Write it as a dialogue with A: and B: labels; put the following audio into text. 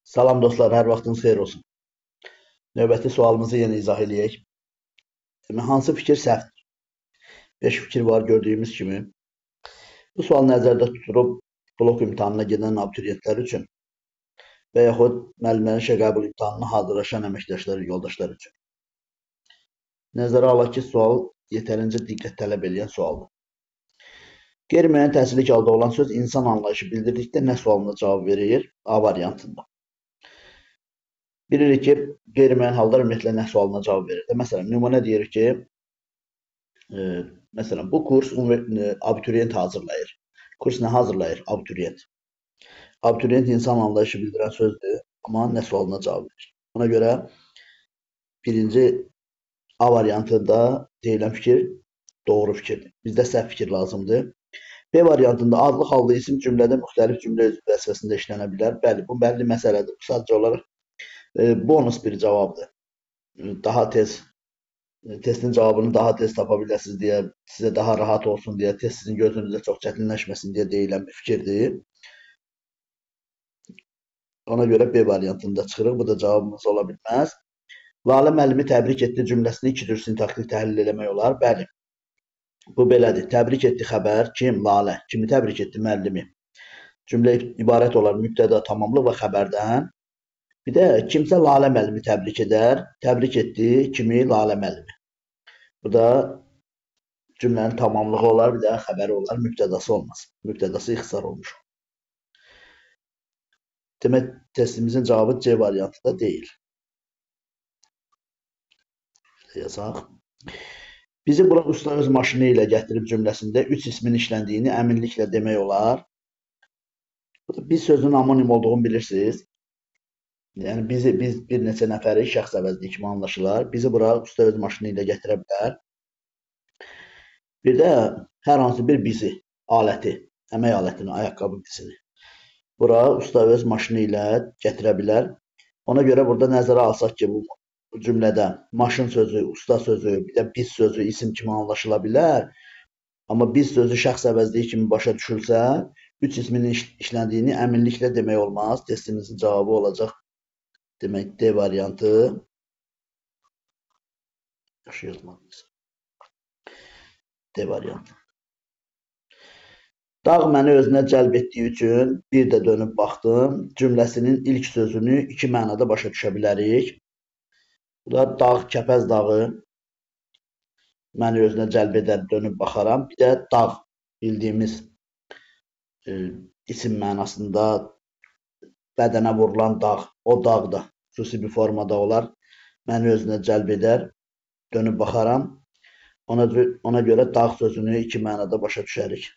A: Salam dostlar, hər vaxtınız xeyir olsun. Növbəti sualımızı yenə izah eləyək. Hansı fikir səhvdir? 5 fikir var gördüyümüz kimi. Bu sual nəzərdə tutulub blok imtahanına gedən abituriyentlər üçün və yaxud müəllimlərin işə qəbul imtahanına hazırlaşan əməkdaşlar, yoldaşlar üçün. Nəzərə alaq ki, sual yetərincə diqqət tələb edən sualdır. Qeyri-müəyyən təsirlik halda olan söz insan anlayışı bildirdikdə nə sualına cavab verir? A variantında. Bilirik ki, qeyri-müəyyən hallar ümumiyyətlə nə sualına cavab verir. Məsələn, nümunə deyirik ki, məsələn, bu kurs abituriyent hazırlayır. Kurs nə hazırlayır? Abituriyent. Abituriyent insan anlayışı bildirən sözdür, amma nə sualına cavab verir. Ona görə birinci A variantında deyilən fikir doğru fikirdir. Bizdə səhv fikir lazımdır. B variantında adlı halda isim cümlədə müxtəlif cümlə özü vəzifəsində işlənə bilər. Bəli, bu bəlli məsələdir. Sadəcə olaraq bonus bir cavabdır. Daha tez, testin cavabını daha tez tapa biləsiniz deyə, sizə daha rahat olsun deyə, test sizin gözünüzdə çox çətinləşməsin deyə deyilən bir fikirdir. Ona görə B variantında çıxırıq. Bu da cavabımız ola bilməz. Lalə müəllimi təbrik etdi cümləsini iki cür sintaktik təhlil eləmək olar. Bəli, bu belədir. Təbrik etdi xəbər. Kim? Lalə. Kimi təbrik etdi? Müəllimi. Cümlə ibarət olar mübtəda, tamamlıq və xəbərdən. Bir də kimsə Lalə müəllimi təbrik edər. Təbrik etdi kimi? Lalə müəllimi. Bu da cümlənin tamamlığı olar, bir də xəbəri olar, mübtədası olmaz. Mübtədası ixtisar olmuş. Demək, testimizin cavabı C variantında deyil. Yazaq. Bizi bura usta öz maşını ilə gətirib cümləsində 3 ismin işləndiyini əminliklə demək olar. Biz sözünün anonim olduğunu bilirsiniz. Yəni, biz bir neçə nəfəri şəxs əvəzliyi kimi anlaşılar. Bizi bura usta öz maşını ilə gətirə bilər. Bir də hər hansı bir bizi, aləti, əmək alətini, ayaqqabı bizini bura usta öz maşını ilə gətirə bilər. Ona görə burada nəzərə alsaq ki, bu cümlədə maşın sözü, usta sözü, bir də biz sözü isim kimi anlaşıla bilər. Amma biz sözü şəxs əvəzliyi kimi başa düşülsə, 3 ismin işləndiyini əminliklə demək olmaz. Testimizin cavabı olacaq. Demək, D variantı. Yaxşı yazmalıyız. D variantı. Dağ məni özünə cəlb etdiyi üçün bir də dönüb baxdım. Cümləsinin ilk sözünü iki mənada başa düşə bilərik. Bu da dağ, Kəpəz dağı məni özünə cəlb edər, dönüb baxaram. Bir də dağ, bildiyimiz isim mənasında bədənə vurulan dağ, o dağ da xüsusi bir formada olar. Məni özünə cəlb edər, dönüb baxaram. Ona görə dağ sözünü iki mənada başa düşərik.